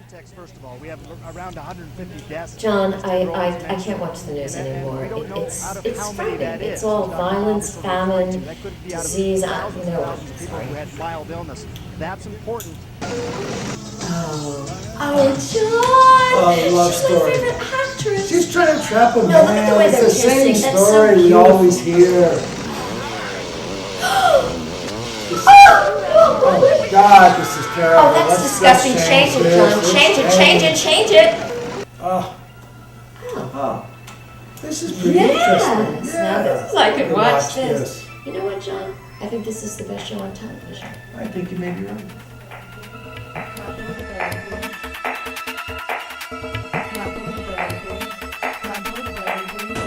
context, first of all, we have around 150 deaths. John, I can't watch the news anymore. It's frightening. It's all violence, famine, disease. Sorry. Who had wild illness. That's important. Oh, John! Oh, love She's story. my favorite actress. She's trying to trap him, No, look at the way man. they're It's the same kissing. That's so story we beautiful. always hear. Oh, God, this is terrible. Oh, that's disgusting. Change it, John. Change it. Oh. This is pretty Yes. interesting. Now this is, I could watch this. this. You know what, John? I think this is the best show on television. I think you may be right.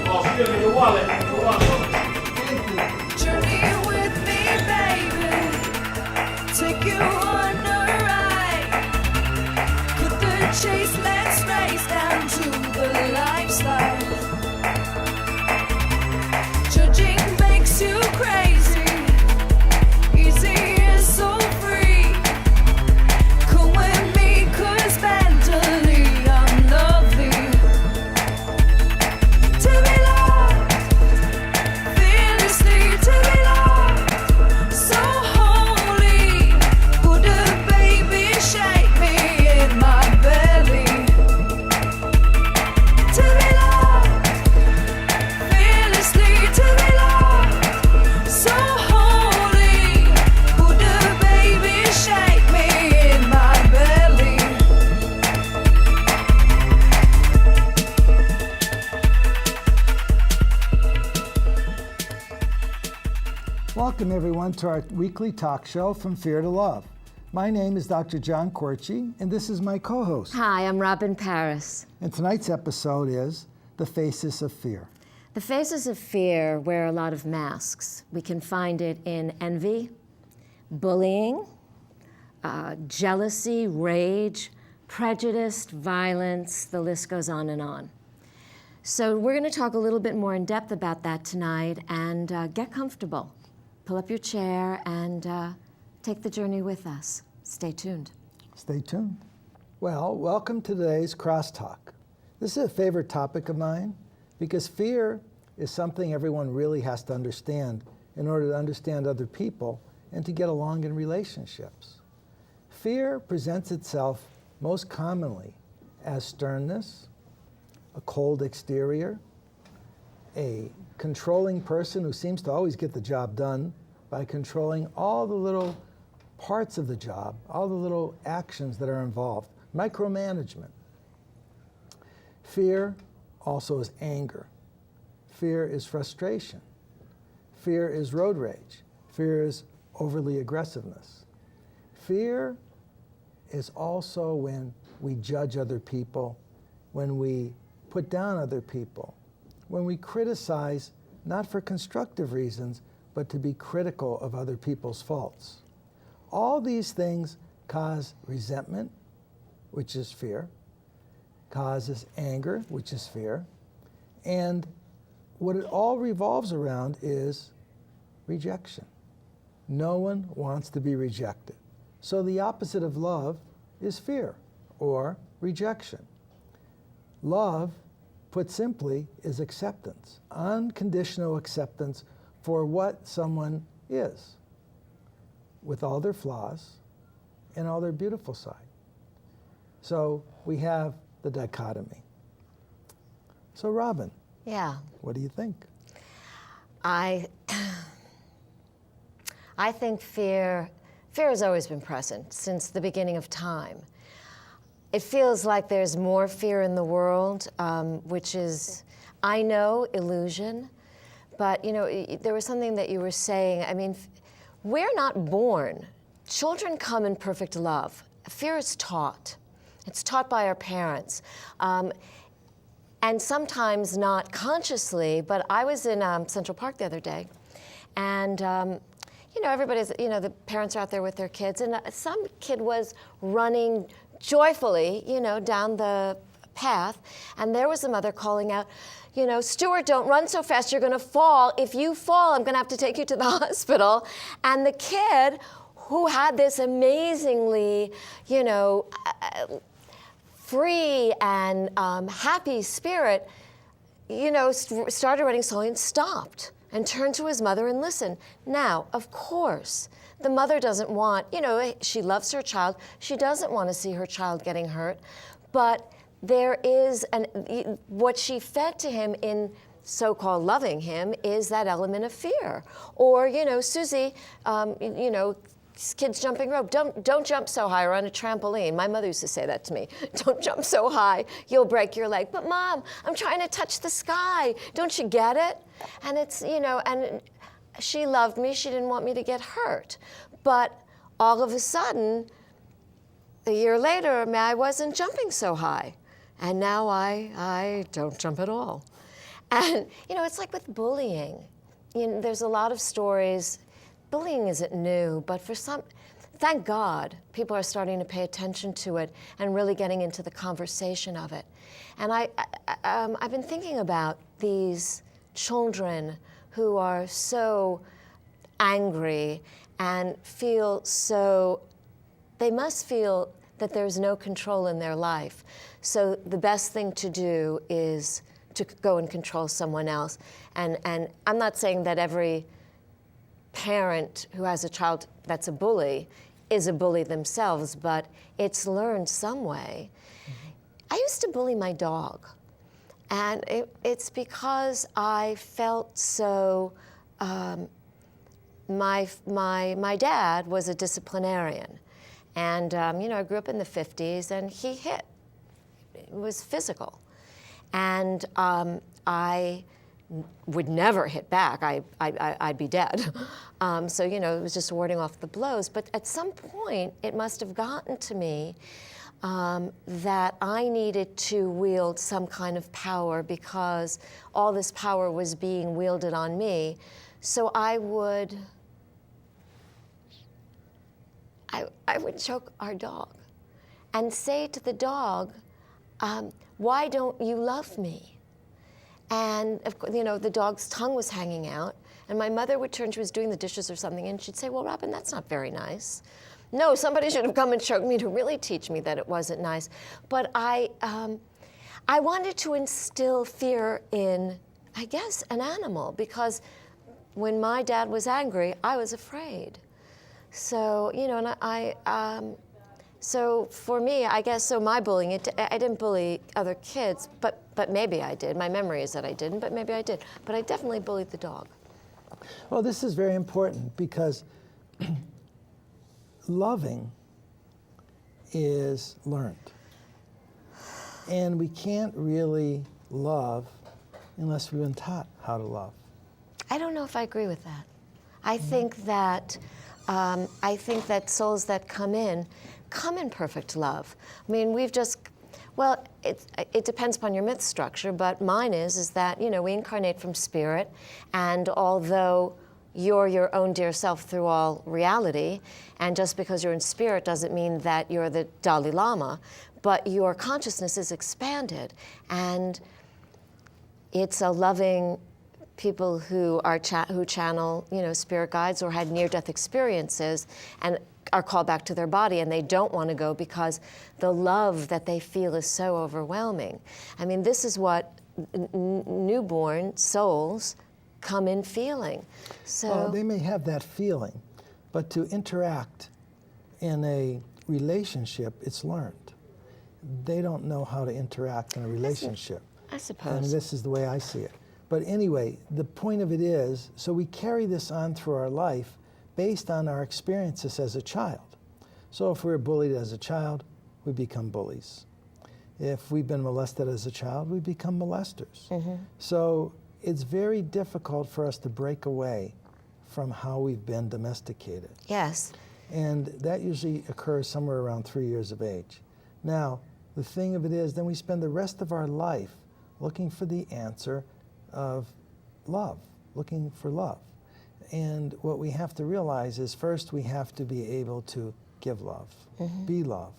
Oh, give me the wallet. Journey with me, baby. Take you on a ride. Cut the chase, let's race down to the lifestyle. Judging makes you crazy. Easy is so free. Come with me, 'cause mentally I'm lovely. To be loved, fearlessly to be loved, so holy. BuddhaBaby, shake me in my belly. To be loved, fearlessly to be loved, so holy. BuddhaBaby, shake me in my belly. Welcome, everyone, to our weekly talk show, From Fear to Love. My name is Dr. John Querci, and this is my co-host. Hi, I'm Robin Paris. And tonight's episode is The Faces of Fear. The faces of fear wear a lot of masks. We can find it in envy, bullying, jealousy, rage, prejudice, violence, the list goes on and on. So we're going to talk a little bit more in depth about that tonight, and get comfortable. Pull up your chair and take the journey with us. Stay tuned. Stay tuned. Well, welcome to today's crosstalk. This is a favorite topic of mine because fear is something everyone really has to understand in order to understand other people and to get along in relationships. Fear presents itself most commonly as sternness, a cold exterior, a controlling person who seems to always get the job done by controlling all the little parts of the job, all the little actions that are involved, micromanagement. Fear also is anger. Fear is frustration. Fear is road rage. Fear is overly aggressiveness. Fear is also when we judge other people, when we put down other people, when we criticize, not for constructive reasons, but to be critical of other people's faults. All these things cause resentment, which is fear, causes anger, which is fear, and what it all revolves around is rejection. No one wants to be rejected. So the opposite of love is fear or rejection. Love, put simply, is acceptance, unconditional acceptance for what someone is, with all their flaws and all their beautiful side. So we have the dichotomy. So Robin, Yeah. what do you think? I think fear has always been present since the beginning of time. It feels like there's more fear in the world, which is, I know, illusion. But, you know, there was something that you were saying. I mean, we're not born. Children come in perfect love. Fear is taught. It's taught by our parents. And sometimes not consciously, but I was in Central Park the other day, and you know, everybody's, you know, the parents are out there with their kids, and some kid was running joyfully, you know, down the path, and there was a mother calling out, you know, Stuart, don't run so fast, you're gonna fall. If you fall, I'm gonna have to take you to the hospital. And the kid, who had this amazingly, you know, free and happy spirit, you know, started writing slowly and stopped and turned to his mother and listened. Now, of course, the mother doesn't want, you know, she loves her child. She doesn't want to see her child getting hurt. But there is, what she fed to him in so-called loving him is that element of fear. Or, you know, Susie, you know, kids jumping rope, don't jump so high or on a trampoline. My mother used to say that to me. Don't jump so high, you'll break your leg. But Mom, I'm trying to touch the sky. Don't you get it? And it's, you know, and she loved me. She didn't want me to get hurt. But all of a sudden, a year later, I wasn't jumping so high. And now I don't jump at all. And, you know, it's like with bullying. You know, there's a lot of stories. Bullying isn't new, but for some, thank God, people are starting to pay attention to it and really getting into the conversation of it. And I've been thinking about these children who are so angry and feel so, they must feel that there's no control in their life. So the best thing to do is to go and control someone else. And I'm not saying that every parent who has a child that's a bully is a bully themselves, but it's learned some way. Mm-hmm. I used to bully my dog, and it's because I felt so, my dad was a disciplinarian, and you know, I grew up in the 50s, and he hit. It was physical. And I would never hit back. I'd be dead. So, you know, it was just warding off the blows. But at some point, it must have gotten to me that I needed to wield some kind of power because all this power was being wielded on me. So I would choke our dog and say to the dog, why don't you love me? And, of course, you know, the dog's tongue was hanging out, and my mother would turn, she was doing the dishes or something, and she'd say, well, Robin, that's not very nice. No, somebody should have come and choked me to really teach me that it wasn't nice. But I wanted to instill fear in, I guess, an animal, because when my dad was angry, I was afraid. So, you know, and so for me, I guess, so my bullying, I didn't bully other kids, but maybe I did. My memory is that I didn't, but maybe I did. But I definitely bullied the dog. Well, this is very important because loving is learned. And we can't really love unless we've been taught how to love. I don't know if I agree with that. I think that souls that come in perfect love. I mean, we've just, well, it depends upon your myth structure, but mine is that, you know, we incarnate from spirit, and although you're your own dear self through all reality, and just because you're in spirit doesn't mean that you're the Dalai Lama, but your consciousness is expanded, and it's a loving people who are who channel, you know, spirit guides or had near-death experiences and are called back to their body, and they don't want to go because the love that they feel is so overwhelming. I mean, this is what newborn souls come in feeling. So well, they may have that feeling, but to interact in a relationship, it's learned. They don't know how to interact in a relationship. I suppose. And this is the way I see it. But anyway, the point of it is, so we carry this on through our life based on our experiences as a child. So if we're bullied as a child, we become bullies. If we've been molested as a child, we become molesters. Mm-hmm. So it's very difficult for us to break away from how we've been domesticated. Yes. And that usually occurs somewhere around 3 years of age. Now, the thing of it is, then we spend the rest of our life looking for the answer of love, looking for love. And what we have to realize is first we have to be able to give love, mm-hmm. be love,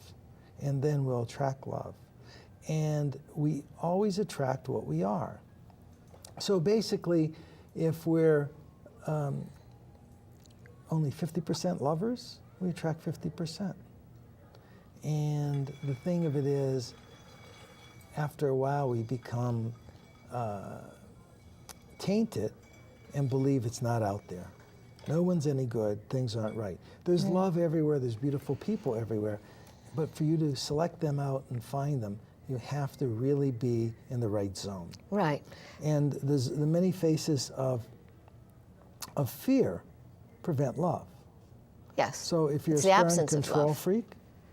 and then we'll attract love. And we always attract what we are. So basically, if we're only 50% lovers, we attract 50%. And the thing of it is, after a while we become tainted and believe it's not out there. No one's any good, things aren't right. There's love everywhere, there's beautiful people everywhere, but for you to select them out and find them, you have to really be in the right zone. Right. And there's the many faces of fear prevent love. Yes. So if you're It's a the stern absence of control love. freak,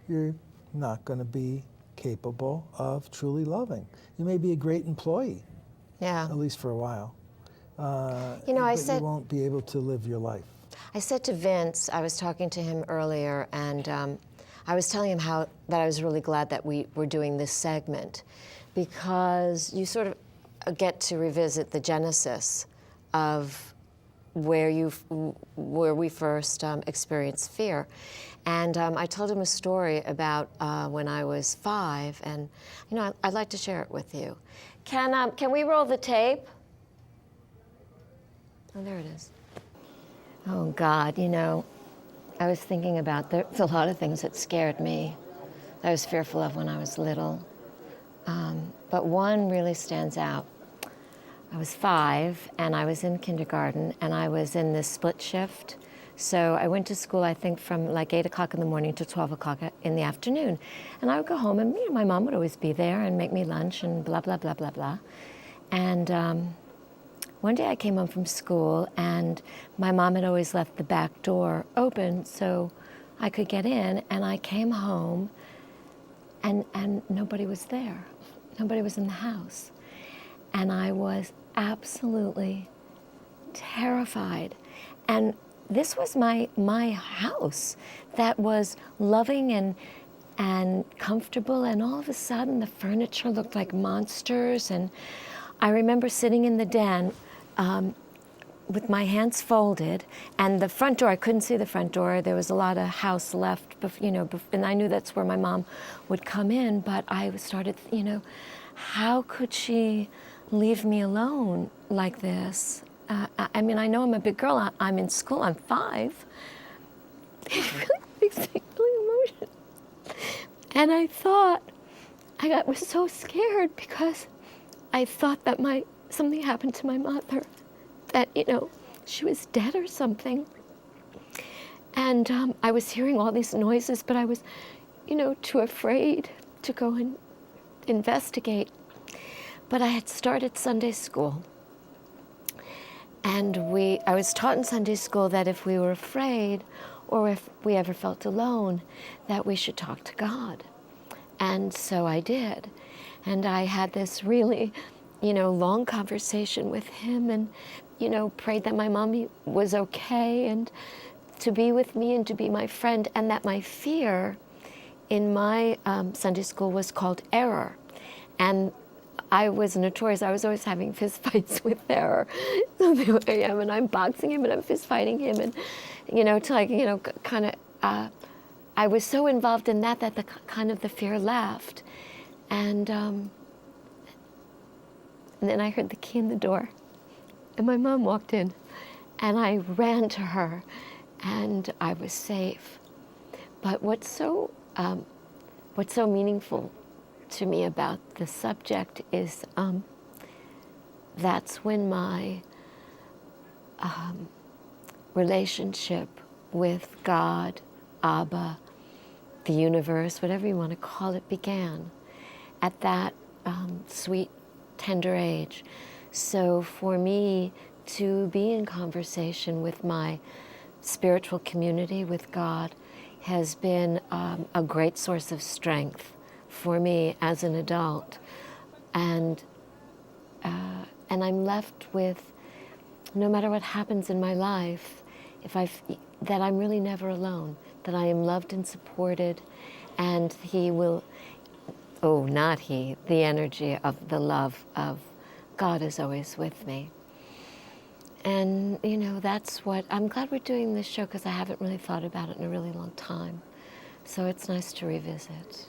you're not going to be capable of truly loving. You may be a great employee, Yeah. at least for a while. You know, I but said, you won't be able to live your life. I said to Vince, I was talking to him earlier, and I was telling him that I was really glad that we were doing this segment, because you sort of get to revisit the genesis of where we first experienced fear. And I told him a story about when I was 5, and you know, I'd like to share it with you. Can we roll the tape? Oh, there it is. Oh God, you know, I was thinking about, there's a lot of things that scared me, that I was fearful of when I was little. But one really stands out. I was 5 and I was in kindergarten and I was in this split shift. So I went to school, I think, from like 8 o'clock in the morning to 12 o'clock in the afternoon. And I would go home and, you know, my mom would always be there and make me lunch and blah, blah, blah, blah, blah. And one day I came home from school and my mom had always left the back door open so I could get in, and I came home and nobody was there. Nobody was in the house. And I was absolutely terrified. And this was my house that was loving and comfortable, and all of a sudden the furniture looked like monsters. And I remember sitting in the den with my hands folded, and the front door, I couldn't see the front door. There was a lot of house left, you know, and I knew that's where my mom would come in, but I started, you know, how could she leave me alone like this? I mean, I know I'm a big girl. I'm in school. I'm 5. It really makes me really emotional. And I thought, was so scared because I thought that something happened to my mother, that, you know, she was dead or something. And I was hearing all these noises, but I was, you know, too afraid to go and investigate. But I had started Sunday school. And I was taught in Sunday school that if we were afraid or if we ever felt alone, that we should talk to God. And so I did. And I had this really, you know, long conversation with him, and, you know, prayed that my mommy was okay and to be with me and to be my friend, and that my fear in my Sunday school was called error. And I was notorious. I was always having fist fights with error. So there I am, and I'm boxing him, and I'm fist fighting him, and, you know, to, like, you know, kind of, I was so involved in that the kind of the fear left. And then I heard the key in the door, and my mom walked in, and I ran to her, and I was safe. But what's so meaningful to me about the subject is that's when my relationship with God, Abba, the universe, whatever you want to call it, began at that sweet, tender age. So for me to be in conversation with my spiritual community, with God, has been a great source of strength for me as an adult. And I'm left with, no matter what happens in my life, that I'm really never alone, that I am loved and supported, and the energy of the love of God is always with me. And, you know, that's what, I'm glad we're doing this show, because I haven't really thought about it in a really long time. So it's nice to revisit.